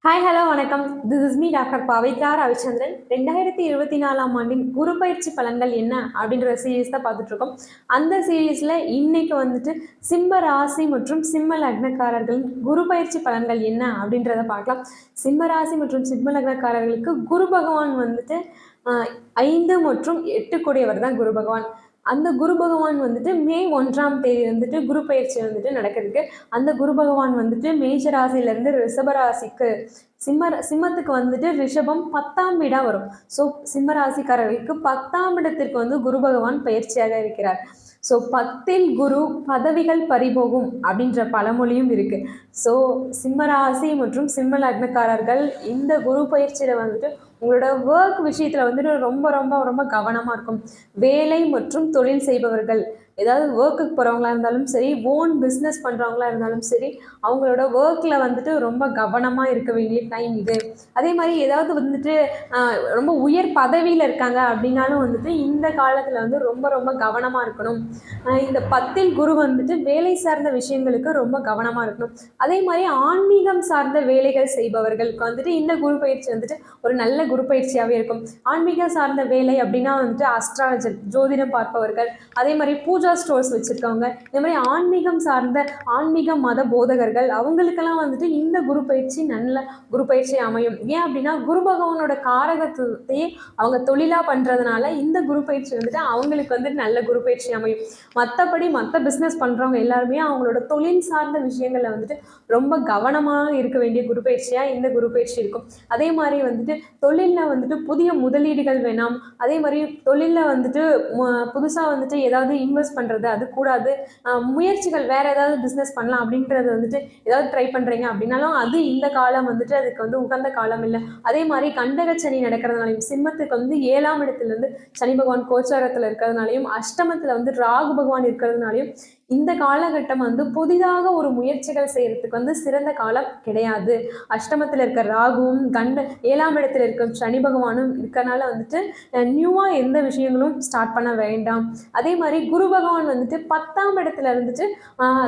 Hi hello வணக்கம். This is me doctor Pavithra Ravichandran. 2024ஆம் ஆண்டின் குரு பயிற்சி பலன்கள் என்ன அப்படின்ற சீரீஸ் தான் பார்த்துட்டு இருக்கோம். அந்த சீரீஸில் இன்னைக்கு வந்துட்டு சிம்ம ராசி மற்றும் சிம்ம லக்னக்காரர்களின் குரு பயிற்சி பலன்கள் என்ன அப்படின்றத பார்க்கலாம். சிம்ம ராசி மற்றும் சிம்ம லக்னக்காரர்களுக்கு குரு பகவான் வந்துட்டு 5 மற்றும் 8 கூடியவர் தான் குரு பகவான். அந்த குரு பகவான் வந்துட்டு மே 1ஆம் தேதி வந்துட்டு குரு பயிற்சி வந்துட்டு நடக்கிறதுக்கு. அந்த குரு பகவான் வந்துட்டு மேஷ ராசியிலேருந்து ரிஷப ராசிக்கு சிம்மத்துக்கு வந்துட்டு ரிஷபம் 10ஆம் வீடாக வரும். ஸோ சிம்ம ராசிக்காரர்களுக்கு 10ஆம் இடத்திற்கு வந்து குரு பகவான் பயிற்சியாக இருக்கிறார். ஸோ 10இல் குரு பதவிகள் பறிபோகும் அப்படின்ற பழமொழியும் இருக்கு. ஸோ சிம்ம ராசி மற்றும் சிம்ம லக்னக்காரர்கள் இந்த குரு பயிற்சியில் வந்துட்டு உங்களோட ஒர்க் விஷயத்தில் வந்துட்டு ரொம்ப ரொம்ப ரொம்ப கவனமாக இருக்கும். வேலை மற்றும் தொழில் செய்பவர்கள், ஏதாவது ஒர்க்குக்கு போகிறவங்களா இருந்தாலும் சரி, ஓன் பிஸ்னஸ் பண்ணுறவங்களா இருந்தாலும் சரி, அவங்களோட ஒர்க்கில் வந்துட்டு ரொம்ப கவனமாக இருக்க வேண்டிய டைம் இது. அதே மாதிரி ஏதாவது வந்துட்டு ரொம்ப உயர் பதவியில் இருக்காங்க அப்படின்னாலும் வந்துட்டு இந்த காலத்தில் வந்து ரொம்ப ரொம்ப கவனமாக இருக்கணும். இந்த 10இல் குரு வந்துட்டு வேலை சார்ந்த விஷயங்களுக்கு ரொம்ப கவனமாக இருக்கணும். அதே மாதிரி ஆன்மீகம் சார்ந்த வேலைகள் செய்பவர்களுக்கு வந்துட்டு இந்த குரு பயிற்சி வந்துட்டு ஒரு நல்ல குரு பயிற்சியாகவே இருக்கும். ஆன்மீகம் சார்ந்த வேலை அப்படின்னா வந்துட்டு அஸ்ட்ராலஜர், ஜோதிடம் பார்ப்பவர்கள், அதே மாதிரி பூஜா ஸ்டோர்ஸ் வச்சுருக்கவங்க, இந்த மாதிரி ஆன்மீகம் சார்ந்த ஆன்மீக மத போதகர்கள், அவங்களுக்கெல்லாம் வந்துட்டு இந்த குரு பயிற்சி நல்ல குரு பயிற்சி அமையும். ஏன் அப்படின்னா குரு பகவானோட காரகத்தையே அவங்க தொழிலாக பண்ணுறதுனால இந்த குரு பயிற்சி வந்துட்டு அவங்களுக்கு வந்துட்டு நல்ல குரு பயிற்சி அமையும். மற்றபடி மற்ற பிஸ்னஸ் பண்ணுறவங்க எல்லாருமே அவங்களோட தொழில் சார்ந்த விஷயங்களில் வந்துட்டு ரொம்ப கவனமாக இருக்க வேண்டிய குரு பயிற்சியாக இந்த குரு பயிற்சி இருக்கும். அதே மாதிரி வந்துட்டு தொழிலில் வந்துட்டு புதிய முதலீடுகள் வேணாம். அதே மாதிரி தொழிலில் வந்துட்டு புதுசாக வந்துட்டு ஏதாவது இன்வெஸ்ட் பண்ணுறது அது கூடாது. முயற்சிகள் வேறு ஏதாவது பிஸ்னஸ் பண்ணலாம் அப்படின்றது வந்துட்டு ஏதாவது ட்ரை பண்ணுறீங்க அப்படின்னாலும் அது இந்த காலம் வந்துட்டு அதுக்கு வந்து உகந்த காலம் இல்லை. அதே மாதிரி கண்டக சனி நடக்கிறதுனாலையும், சிம்மத்துக்கு வந்து 7ஆம் இடத்துலேருந்து சனி பகவான் கோச்சாரத்தில் இருக்கிறதுனாலையும், அஷ்டமத்தில் வந்து ராகு பகவான் இருக்கிறதுனாலையும் இந்த காலகட்டம் வந்து புதிதாக ஒரு முயற்சிகள் செய்யறதுக்கு வந்து சிறந்த காலம் கிடையாது. அஷ்டமத்தில் இருக்க ராகுவும் 7ஆம் இடத்துல இருக்க சனி பகவானும் இருக்கனால வந்துட்டு நியூவாக எந்த விஷயங்களும் ஸ்டார்ட் பண்ண வேண்டாம். அதே மாதிரி குரு பகவான் வந்துட்டு 10ஆம் இடத்துல இருந்துட்டு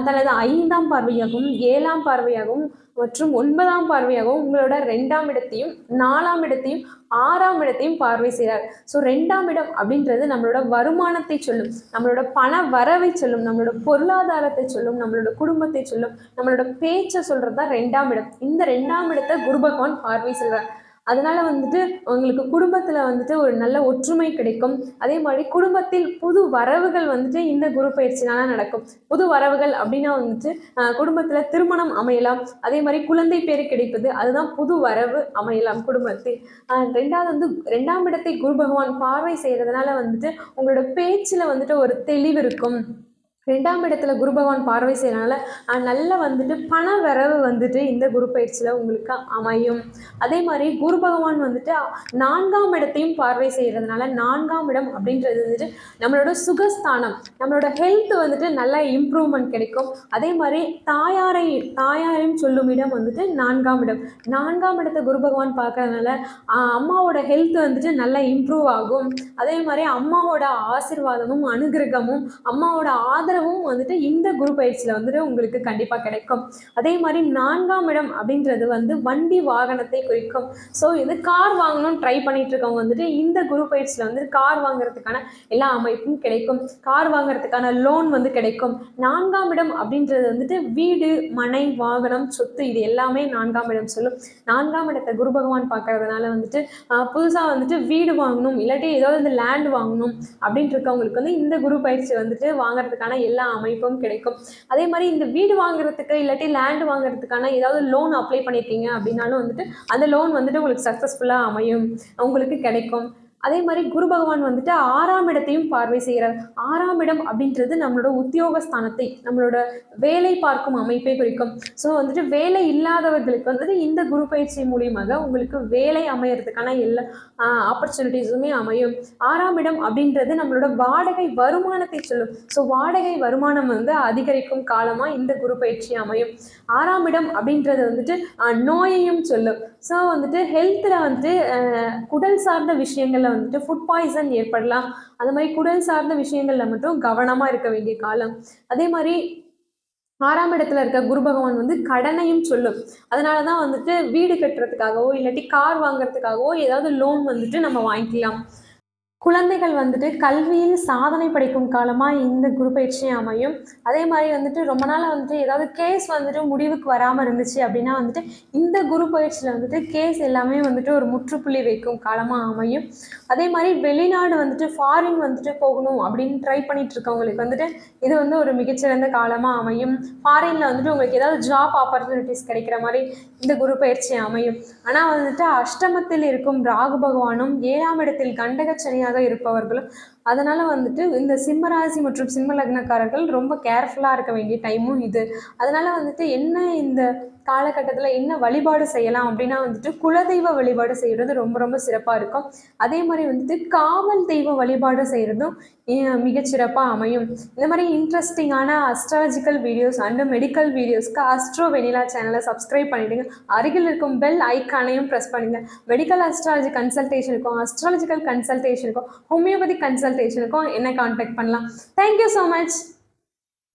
தனது 5ஆம் பார்வையாகவும் 7ஆம் பார்வையாகவும் மற்றும் 9ஆம் பார்வையாகவும் உங்களோட 2ஆம் இடத்தையும் 4ஆம் இடத்தையும் 6ஆம் இடத்தையும் பார்வை செய்கிறார். ஸோ 2ஆம் இடம் அப்படின்றது நம்மளோட வருமானத்தை சொல்லும், நம்மளோட பண வரவை சொல்லும், நம்மளோட பொருளாதாரத்தை சொல்லும், நம்மளோட குடும்பத்தை சொல்லும், நம்மளோட பேச்சை சொல்கிறது தான் 2ஆம் இடம். இந்த 2ஆம் இடத்தை குரு பகவான் பார்வை செய்கிறார். அதனால வந்துட்டு உங்களுக்கு குடும்பத்தில் வந்துட்டு ஒரு நல்ல ஒற்றுமை கிடைக்கும். அதே மாதிரி குடும்பத்தில் புது வரவுகள் வந்துட்டு இந்த குரு பயிற்சினால நடக்கும். புது வரவுகள் அப்படின்னா வந்துட்டு குடும்பத்தில் திருமணம் அமையலாம். அதே மாதிரி குழந்தை பேர் கிடைப்பது, அதுதான் புது வரவு அமையலாம் குடும்பத்தில். ரெண்டாவது வந்து 2ஆம் இடத்தை குரு பகவான் பார்வை செய்கிறதுனால வந்துட்டு உங்களோட பேச்சில் வந்துட்டு ஒரு தெளிவு இருக்கும். 2ஆம் இடத்துல குரு பகவான் பார்வை செய்யறதுனால நல்ல வந்துட்டு பண வரவு வந்துட்டு இந்த குரு பயிற்சியில் உங்களுக்கு அமையும். அதே மாதிரி குரு பகவான் வந்துட்டு 4ஆம் இடத்தையும் பார்வை செய்கிறதுனால 4ஆம் இடம் அப்படின்றது வந்துட்டு நம்மளோட சுகஸ்தானம், நம்மளோட ஹெல்த் வந்துட்டு நல்ல இம்ப்ரூவ்மெண்ட் கிடைக்கும். அதே மாதிரி தாயாரையும் சொல்லும் இடம் வந்துட்டு 4ஆம் இடம். 4ஆம் இடத்தை குரு பகவான் பார்க்கறதுனால அம்மாவோட ஹெல்த் வந்துட்டு நல்லா இம்ப்ரூவ் ஆகும். அதே மாதிரி அம்மாவோட ஆசீர்வாதமும் அனுகிரகமும் அம்மாவோட ஆதரவும் வந்துட்டு இந்த குரு பயிற்சியில் வந்துட்டு உங்களுக்கு கண்டிப்பாக கிடைக்கும். அதே மாதிரி 4ஆம் இடம் அப்படின்றது வந்து வண்டி வாகனத்தை குறிக்கும். ஸோ இது கார் வாங்கணும்னு ட்ரை பண்ணிட்டு இருக்கவங்க வந்துட்டு இந்த குரு பயிற்சியில் வந்து கார் வாங்குறதுக்கான எல்லா அமைப்பும் கிடைக்கும். கார் வாங்குறதுக்கான லோன் வந்து கிடைக்கும். 4ஆம் இடம் அப்படின்றது வந்துட்டு வீடு, மனை, வாகனம், சொத்து, இது எல்லாமே 4ஆம் இடம் சொல்லும். 4ஆம் இடத்தை குரு பகவான் பார்க்கறதுனால வந்துட்டு புதுசாக வந்துட்டு வீடு வாங்கணும், இல்லாட்டி ஏதாவது லேண்ட் வாங்கணும் அப்படின்ட்டு இருக்கவங்களுக்கு வந்து இந்த குரு பயிற்சி வந்துட்டு வாங்குறதுக்கான எல்லா அமைப்பும் கிடைக்கும். அதே மாதிரி இந்த வீடு வாங்குறதுக்கு இல்லாட்டி லேண்ட் வாங்குறதுக்கான ஏதாவது லோன் அப்ளை பண்ணியிருக்கீங்க அப்படின்னாலும் வந்துட்டு அந்த லோன் வந்துட்டு உங்களுக்கு சக்ஸஸ்ஃபுல்லாக அமையும், உங்களுக்கு கிடைக்கும். அதே மாதிரி குரு பகவான் வந்துட்டு 6ஆம் இடத்தையும் பார்வை செய்கிறார். 6ஆம் இடம் அப்படின்றது நம்மளோட உத்தியோகஸ்தானத்தை, நம்மளோட வேலை பார்க்கும் அமைப்பை குறிக்கும். ஸோ வந்துட்டு வேலை இல்லாதவர்களுக்கு வந்துட்டு இந்த குரு பயிற்சி மூலியமாக உங்களுக்கு வேலை அமையறதுக்கான எல்லா ஆப்பர்ச்சுனிட்டிஸுமே அமையும். 6ஆம் இடம் அப்படின்றது நம்மளோட வாடகை வருமானத்தை சொல்லும். ஸோ வாடகை வருமானம் வந்து அதிகரிக்கும் காலமாக இந்த குரு பயிற்சி அமையும். 6ஆம் இடம் அப்படின்றது வந்துட்டு நோயையும் சொல்லும். ஸோ வந்துட்டு ஹெல்த்தில் வந்துட்டு குடல் சார்ந்த விஷயங்களில் வந்துட்டு ஃபுட் பாய்சன் ஏற்படலாம். அந்த மாதிரி குடல் சார்ந்த விஷயங்களில் மட்டும் கவனமாக இருக்க வேண்டிய காலம். அதே மாதிரி 6ஆம் இடத்துல இருக்க குரு பகவான் வந்து கடனையும் சொல்லும். அதனால தான் வந்துட்டு வீடு கட்டுறதுக்காகவோ, இல்லாட்டி கார் வாங்குறதுக்காகவோ ஏதாவது லோன் வந்துட்டு நம்ம வாங்கிக்கலாம். குழந்தைகள் வந்துட்டு கல்வியில் சாதனை படைக்கும் காலமா இந்த குரு பயிற்சி அமையும். அதே மாரி வந்துட்டு ரொம்ப நாளா வந்துட்டு ஏதாவது கேஸ் வந்துட்டு முடிவுக்கு வராம இருந்துச்சு அப்படின்னா வந்துட்டு, இந்த குரு பயிற்சியில வந்துட்டு கேஸ் எல்லாமே வந்துட்டு ஒரு முற்றுப்புள்ளி வைக்கும் காலமா அமையும். அதே மாரி வெளிநாடு வந்துட்டு ஃபாரின் வந்துட்டு போகணும் அப்படின்னு ட்ரை பண்ணிட்டு இருக்கவங்களுக்கு வந்துட்டு, இது வந்து ஒரு மிகச்சிறந்த காலமா அமையும். ஃபாரின்ல வந்துட்டு உங்களுக்கு ஏதாவது ஜாப் ஆப்பர்ச்சுனிட்டீஸ் கிடைக்கிற மாரி இந்த குரு பயிற்சி அமையும். ஆனா வந்துட்டு அஷ்டமத்தில் இருக்கும் ராகு பகவானும் 7ஆம் இடத்தில் கண்டக சனியாக இருப்பவர்களும், அதனால வந்துட்டு இந்த சிம்ம ராசி மற்றும் சிம்ம லக்னக்காரர்கள் ரொம்ப கேர்ஃபுல்லா இருக்க வேண்டிய டைமும் இது. அதனால வந்துட்டு என்ன இந்த காலகட்டத்துல என்ன வழிபாடு செய்யலாம் அப்படின்னா வந்துட்டு, குலதெய்வ வழிபாடு செய்யறது ரொம்ப ரொம்ப சிறப்பா இருக்கும். அதே மாரி வந்துட்டு காவல் தெய்வ வழிபாடு செய்யறதும் மிகச்சிறப்பா அமையும். இந்த மாரி இன்ட்ரெஸ்டிங்கான அஸ்ட்ராலஜிக்கல் வீடியோஸ் அண்ட் மெடிக்கல் வீடியோஸ்க்கு ஆஸ்ட்ரோ வெனிலா சேனலை சப்ஸ்கிரைப் பண்ணிடுங்க. அருகில் இருக்கும் பெல் ஐக்கானையும் ப்ரெஸ் பண்ணுங்க. மெடிக்கல் அஸ்ட்ராலஜி கன்சல்டேஷனுக்கும், அஸ்ட்ராலஜிக்கல் கன்சல்டேஷனுக்கும், ஹோமியோபதி கன்சல்டேஷனுக்கும் என்ன கான்டாக்ட் பண்ணலாம். Thank you so much.